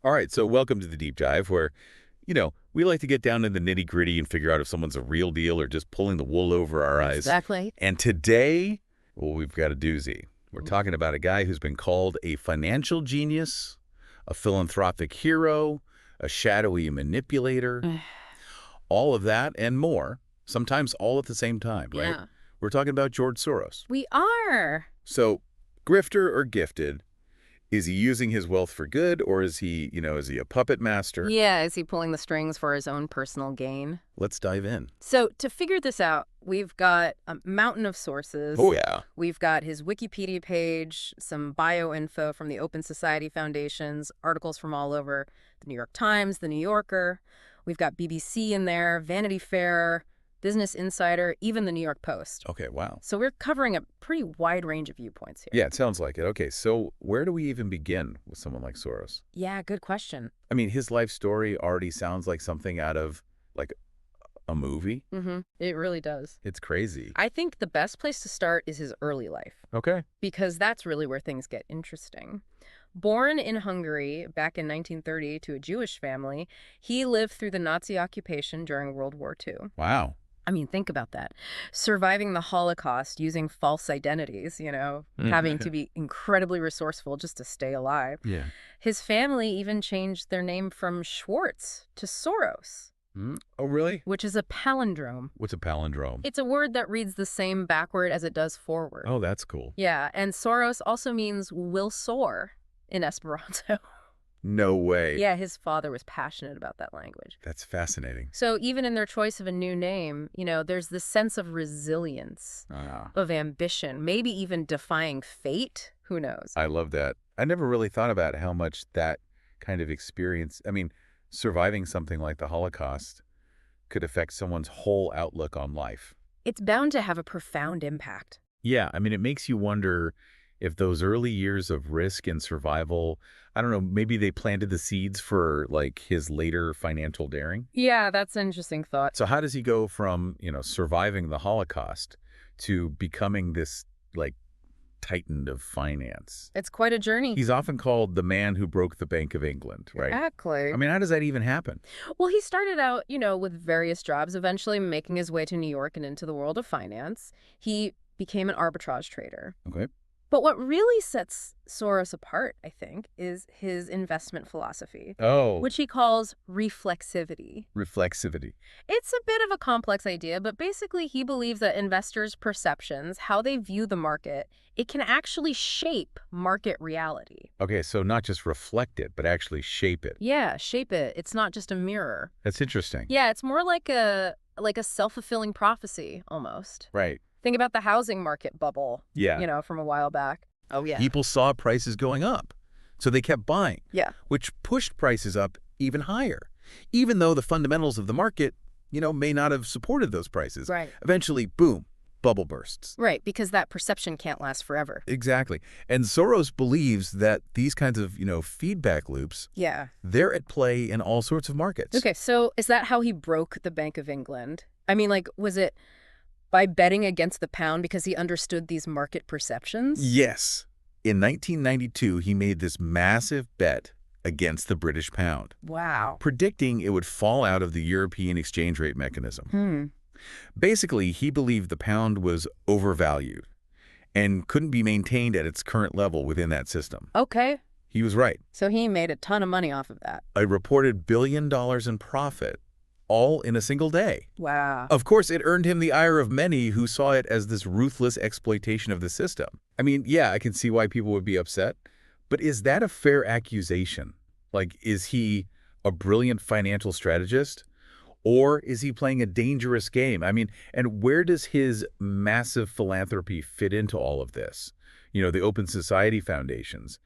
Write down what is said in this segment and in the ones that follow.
All right, so welcome to the deep dive where, we like to get down in the nitty-gritty and figure out if someone's a real deal or just pulling the wool over our eyes. Exactly. And today, well, we've got a doozy. We're talking about a guy who's been called a financial genius, a philanthropic hero, a shadowy manipulator, all of that and more, sometimes all at the same time, right? Yeah. We're talking about George Soros. We are. So, grifter or gifted? Is he using his wealth for good, or is he a puppet master? Yeah, is he pulling the strings for his own personal gain? Let's dive in. So to figure this out, we've got a mountain of sources. Oh, yeah. We've got his Wikipedia page, some bio info from the Open Society Foundations, articles from all over the New York Times, the New Yorker. We've got BBC in there, Vanity Fair, Business Insider, even the New York Post. Okay, wow. So we're covering a pretty wide range of viewpoints here. Yeah, it sounds like it. Okay, so where do we even begin with someone like Soros? Yeah, good question. I mean, his life story already sounds like something out of, like, a movie. Mm-hmm. It really does. It's crazy. I think the best place to start is his early life, Okay. because that's really where things get interesting. Born in Hungary back in 1930 to a Jewish family, he lived through the Nazi occupation during World War II. Wow. I mean, think about that. Surviving the Holocaust using false identities, having to be incredibly resourceful just to stay alive. Yeah. His family even changed their name from Schwartz to Soros, Oh, really? which is a palindrome. What's a palindrome? It's a word that reads the same backward as it does forward. Oh, that's cool. Yeah, and Soros also means will soar in Esperanto. No way. Yeah, his father was passionate about that language. That's fascinating. So even in their choice of a new name, there's this sense of resilience, Ah, of ambition, maybe even defying fate. Who knows? I love that. I never really thought about how much that kind of experience, surviving something like the Holocaust could affect someone's whole outlook on life. It's bound to have a profound impact. Yeah, it makes you wonder if those early years of risk and survival, I don't know, maybe they planted the seeds for, like, his later financial daring. Yeah, that's an interesting thought. So how does he go from, surviving the Holocaust to becoming this, like, titan of finance? It's quite a journey. He's often called the man who broke the Bank of England, right? Exactly. How does that even happen? Well, he started out, with various jobs, eventually making his way to New York and into the world of finance. He became an arbitrage trader. Okay. But what really sets Soros apart, I think, is his investment philosophy, Oh, which he calls reflexivity. reflexivity. It's a bit of a complex idea, but basically he believes that investors' perceptions, how they view the market, it can actually shape market reality. Okay, so not just reflect it, but actually shape it. Yeah, shape it. It's not just a mirror. That's interesting. Yeah, it's more like a self-fulfilling prophecy, almost. Right. Think about the housing market bubble, Yeah. from a while back. Oh, yeah. People saw prices going up, so they kept buying, Yeah. which pushed prices up even higher, even though the fundamentals of the market, may not have supported those prices. Right. Eventually, boom, bubble bursts. Right, because that perception can't last forever. Exactly. And Soros believes that these kinds of, feedback loops, Yeah. they're at play in all sorts of markets. Okay, so is that how he broke the Bank of England? Was it by betting against the pound because he understood these market perceptions? Yes. In 1992, he made this massive bet against the British pound, Wow. predicting it would fall out of the European exchange rate mechanism. Basically, he believed the pound was overvalued and couldn't be maintained at its current level within that system. Okay, He was right. so he made a ton of money off of that. A reported $1 billion in profit, all in a single day. Wow. Of course, it earned him the ire of many who saw it as this ruthless exploitation of the system. Yeah, I can see why people would be upset, but is that a fair accusation? Like, is he a brilliant financial strategist? Or is he playing a dangerous game? And where does his massive philanthropy fit into all of this? The Open Society Foundations.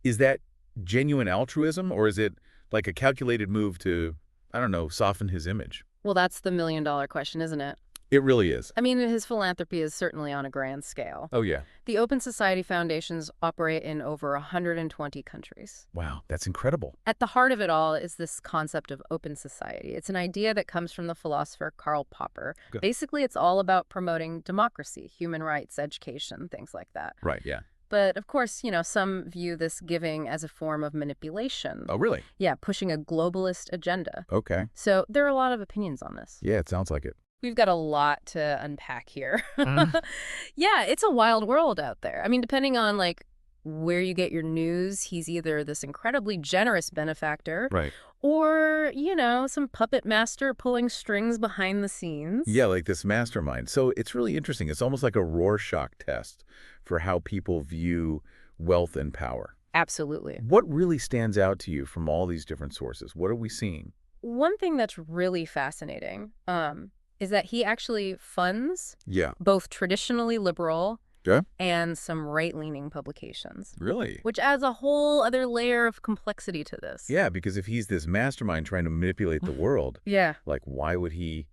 Is that genuine altruism, or is it like a calculated move to, I don't know, soften his image? Well, that's the million-dollar question, isn't it? It really is. His philanthropy is certainly on a grand scale. Oh, yeah. The Open Society Foundations operate in over 120 countries. Wow, that's incredible. At the heart of it all is this concept of open society. It's an idea that comes from the philosopher Karl Popper. Good. Basically, it's all about promoting democracy, human rights, education, things like that. Right, yeah. But of course, some view this giving as a form of manipulation. Oh, really? Yeah, pushing a globalist agenda. Okay. So there are a lot of opinions on this. Yeah, it sounds like it. We've got a lot to unpack here. Mm. Yeah, it's a wild world out there. I mean, depending on where you get your news, he's either this incredibly generous benefactor Right. or, some puppet master pulling strings behind the scenes. Yeah, like this mastermind. So it's really interesting. It's almost like a Rorschach test for how people view wealth and power. Absolutely. What really stands out to you from all these different sources? What are we seeing? One thing that's really fascinating is that he actually funds Yeah. both traditionally liberal Yeah. and some right-leaning publications, Really? which adds a whole other layer of complexity to this. Yeah, because if he's this mastermind trying to manipulate the world, Yeah. like why would he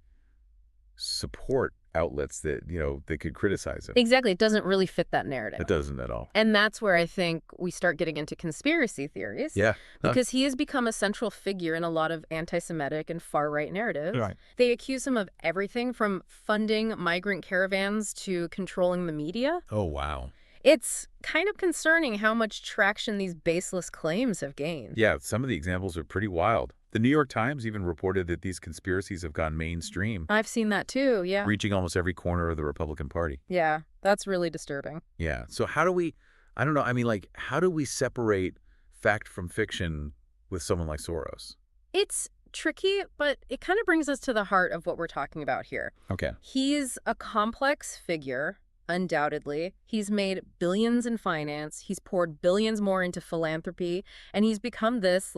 support outlets that, that could criticize him? Exactly. It doesn't really fit that narrative. It doesn't at all. And that's where I think we start getting into conspiracy theories. Yeah. Because he has become a central figure in a lot of anti-Semitic and far-right narratives. Right. They accuse him of everything from funding migrant caravans to controlling the media. Oh, wow. It's kind of concerning how much traction these baseless claims have gained. Yeah, some of the examples are pretty wild. The New York Times even reported that these conspiracies have gone mainstream, I've seen that too, yeah. reaching almost every corner of the Republican Party. Yeah, that's really disturbing. Yeah. So how do we, I don't know, I mean, how do we separate fact from fiction with someone like Soros? It's tricky, but it kind of brings us to the heart of what we're talking about here. Okay. He's a complex figure, undoubtedly. He's made billions in finance. He's poured billions more into philanthropy, and he's become this,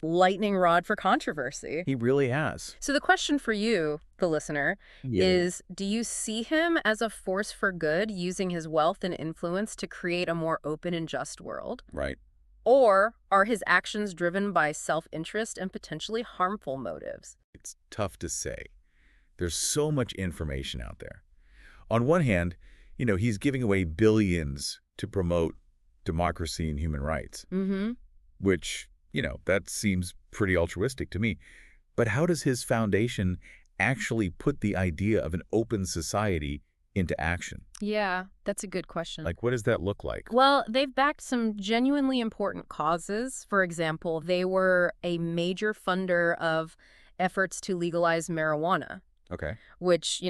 lightning rod for controversy. He really has. So the question for you, the listener, is do you see him as a force for good, using his wealth and influence to create a more open and just world? Right. Or are his actions driven by self-interest and potentially harmful motives? It's tough to say. There's so much information out there. On one hand, he's giving away billions to promote democracy and human rights, which, that seems pretty altruistic to me. But how does his foundation actually put the idea of an open society into action? Yeah, that's a good question. What does that look like? Well, they've backed some genuinely important causes. For example, they were a major funder of efforts to legalize marijuana, Okay. which,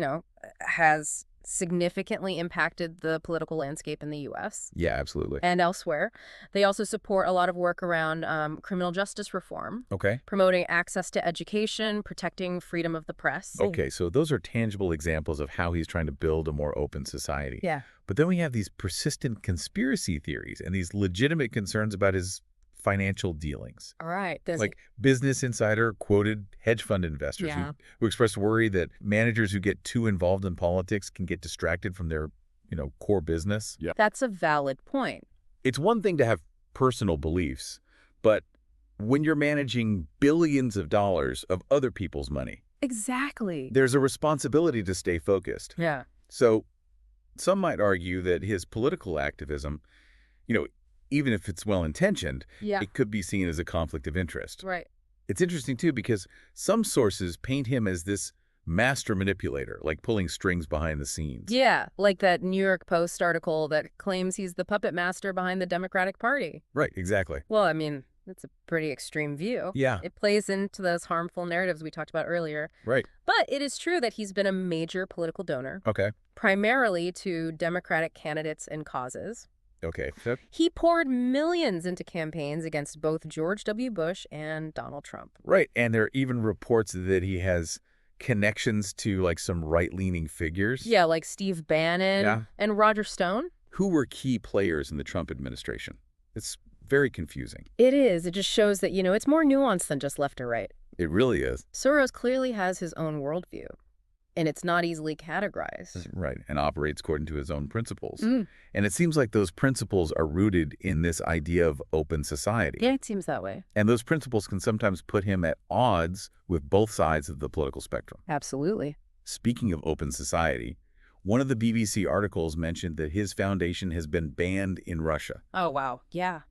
has significantly impacted the political landscape in the U.S. Yeah, absolutely. and elsewhere. They also support a lot of work around criminal justice reform, Okay. promoting access to education, protecting freedom of the press. Okay, so those are tangible examples of how he's trying to build a more open society. Yeah. But then we have these persistent conspiracy theories and these legitimate concerns about his financial dealings. All right. There's Business Insider quoted hedge fund investors who expressed worry that managers who get too involved in politics can get distracted from their, core business. Yeah. That's a valid point. It's one thing to have personal beliefs, but when you're managing billions of dollars of other people's money, Exactly. there's a responsibility to stay focused. Yeah. So some might argue that his political activism, even if it's well-intentioned, Yeah. it could be seen as a conflict of interest. Right. It's interesting, too, because some sources paint him as this master manipulator, like pulling strings behind the scenes. Yeah, like that New York Post article that claims he's the puppet master behind the Democratic Party. Right, exactly. Well, I mean, that's a pretty extreme view. Yeah. It plays into those harmful narratives we talked about earlier. Right. But it is true that he's been a major political donor, Okay. primarily to Democratic candidates and causes. Okay. He poured millions into campaigns against both George W. Bush and Donald Trump. Right, and there are even reports that he has connections to, some right-leaning figures. Yeah, like Steve Bannon Yeah. and Roger Stone. Who were key players in the Trump administration. It's very confusing. It is. It just shows that, it's more nuanced than just left or right. It really is. Soros clearly has his own worldview, and it's not easily categorized. Right, and operates according to his own principles. Mm. And it seems like those principles are rooted in this idea of open society. Yeah, it seems that way. And those principles can sometimes put him at odds with both sides of the political spectrum. Absolutely. Speaking of open society, one of the BBC articles mentioned that his foundation has been banned in Russia. Oh, wow. Yeah.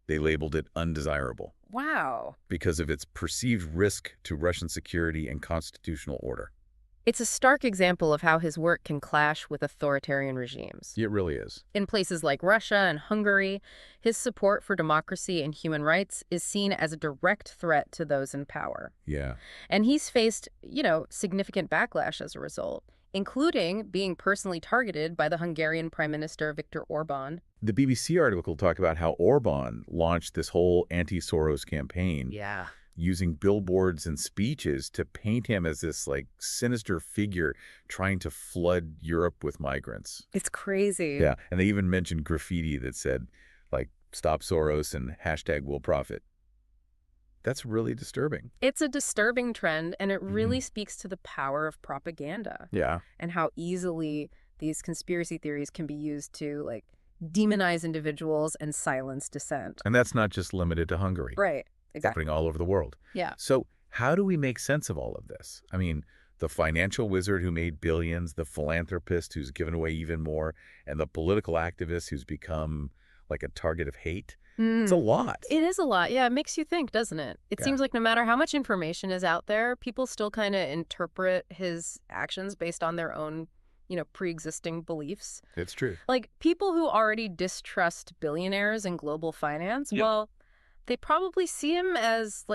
They labeled it undesirable Wow. because of its perceived risk to Russian security and constitutional order. It's a stark example of how his work can clash with authoritarian regimes. It really is. In places like Russia and Hungary, his support for democracy and human rights is seen as a direct threat to those in power. Yeah. And he's faced, significant backlash as a result, including being personally targeted by the Hungarian Prime Minister Viktor Orban. The BBC article talked about how Orban launched this whole anti-Soros campaign Yeah. using billboards and speeches to paint him as this, like, sinister figure trying to flood Europe with migrants. It's crazy. Yeah, and they even mentioned graffiti that said, like, "Stop Soros" and #will profit. That's really disturbing. It's a disturbing trend, and it really speaks to the power of propaganda Yeah. and how easily these conspiracy theories can be used to, demonize individuals and silence dissent. And that's not just limited to Hungary. Right. It's Exactly. happening all over the world. Yeah. So how do we make sense of all of this? I mean, the financial wizard who made billions, the philanthropist who's given away even more, and the political activist who's become like a target of hate. It's a lot. It is a lot. Yeah, it makes you think, doesn't it? It Yeah. seems like no matter how much information is out there, people still kind of interpret his actions based on their own, pre-existing beliefs. It's true. Like, people who already distrust billionaires and global finance, Yep. well, they probably see him as,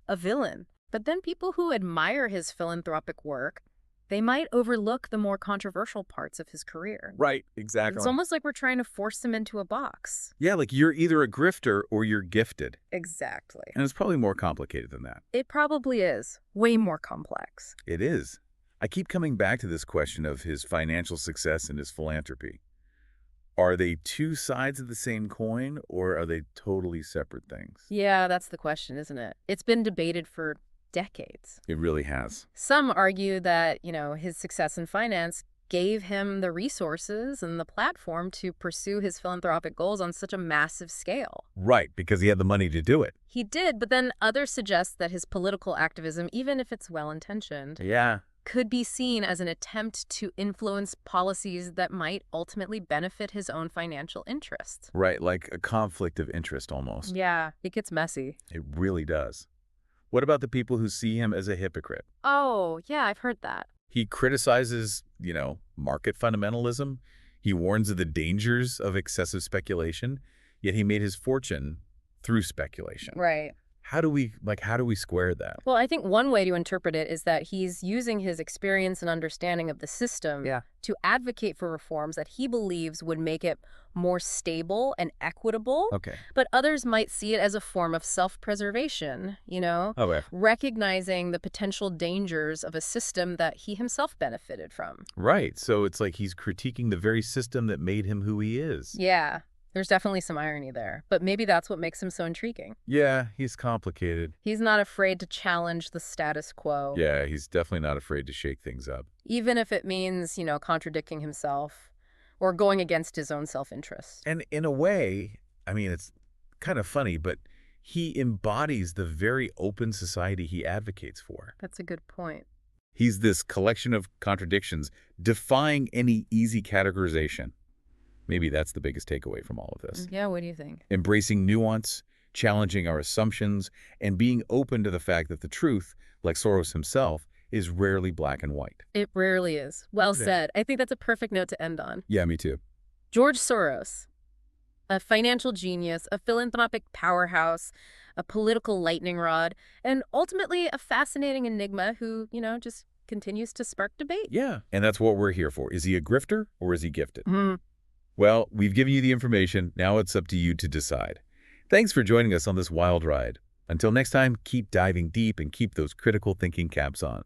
a villain. But then people who admire his philanthropic work, they might overlook the more controversial parts of his career. Right, exactly. It's almost like we're trying to force him into a box. Yeah, like you're either a grifter or you're gifted. Exactly. And it's probably more complicated than that. It probably is. Way more complex. It is. I keep coming back to this question of his financial success and his philanthropy. Are they two sides of the same coin, or are they totally separate things? Yeah, that's the question, isn't it? It's been debated for decades. It really has. Some argue that, his success in finance gave him the resources and the platform to pursue his philanthropic goals on such a massive scale. Right, because he had the money to do it. He did, but then others suggest that his political activism, even if it's well-intentioned, Yeah. could be seen as an attempt to influence policies that might ultimately benefit his own financial interests. Right, like a conflict of interest almost. Yeah, it gets messy. It really does. What about the people who see him as a hypocrite? Oh, yeah, I've heard that. He criticizes, market fundamentalism. He warns of the dangers of excessive speculation, yet he made his fortune through speculation. Right. How do we square that? Well, I think one way to interpret it is that he's using his experience and understanding of the system to advocate for reforms that he believes would make it more stable and equitable. Okay. But others might see it as a form of self-preservation, Oh, yeah. recognizing the potential dangers of a system that he himself benefited from. Right. So it's like he's critiquing the very system that made him who he is. Yeah, there's definitely some irony there. But maybe that's what makes him so intriguing. Yeah, he's complicated. He's not afraid to challenge the status quo. Yeah, he's definitely not afraid to shake things up. Even if it means, contradicting himself or going against his own self-interest. And in a way, I mean, it's kind of funny, but he embodies the very open society he advocates for. That's a good point. He's this collection of contradictions, defying any easy categorization. Maybe that's the biggest takeaway from all of this. Yeah, what do you think? Embracing nuance, challenging our assumptions, and being open to the fact that the truth, like Soros himself, is rarely black and white. It rarely is. Well Yeah. said. I think that's a perfect note to end on. Yeah, me too. George Soros, a financial genius, a philanthropic powerhouse, a political lightning rod, and ultimately a fascinating enigma who, just continues to spark debate. Yeah, and that's what we're here for. Is he a grifter or is he gifted? Mhm. Well, we've given you the information. Now it's up to you to decide. Thanks for joining us on this wild ride. Until next time, keep diving deep and keep those critical thinking caps on.